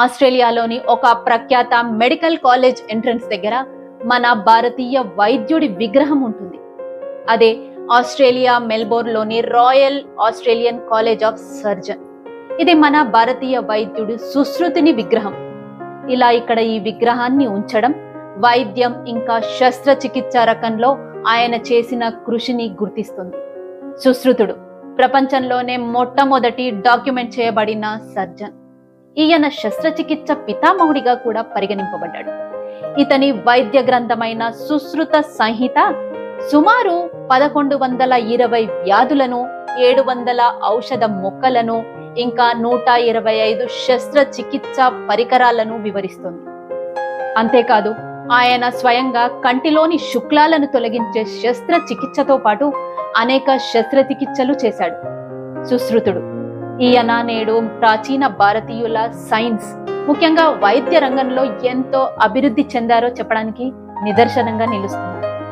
ఆస్ట్రేలియాలోని ఒక ప్రఖ్యాత మెడికల్ కాలేజ్ ఎంట్రన్స్ దగ్గర మన భారతీయ వైద్యుడి విగ్రహం ఉంటుంది. అదే ఆస్ట్రేలియా మెల్బోర్న్లోని Royal Australian College of Surgeon. ఇది మన భారతీయ వైద్యుడు సుశ్రుతిని విగ్రహం. ఇలా ఇక్కడ ఈ విగ్రహాన్ని ఉంచడం వైద్యం ఇంకా శస్త్రచికిత్స రకంలో ఆయన చేసిన కృషిని గుర్తిస్తుంది. సుశ్రుతుడు ప్రపంచంలోనే మొట్టమొదటి డాక్యుమెంట్ చేయబడిన సర్జన్. ఈయన శస్త్రచికిత్స పితామహుడిగా కూడా పరిగణింపబడ్డాడు. ఇతని వైద్య గ్రంథమైన సుశ్రుత సంహిత సుమారు 1120 వ్యాధులను, 700 ఔషధ మొక్కలను, ఇంకా 125 శస్త్రచికిత్స పరికరాలను వివరిస్తుంది. అంతేకాదు ఆయన స్వయంగా కంటిలోని శుక్లాలను తొలగించే శస్త్రచికిత్సతో పాటు అనేక శస్త్రచికిత్సలు చేశాడు సుశ్రుతుడు. ఈయన నేడు ప్రాచీన భారతీయుల సైన్స్, ముఖ్యంగా వైద్య రంగంలో ఎంతో అభివృద్ధి చెందారో చెప్పడానికి నిదర్శనంగా నిలుస్తుంది.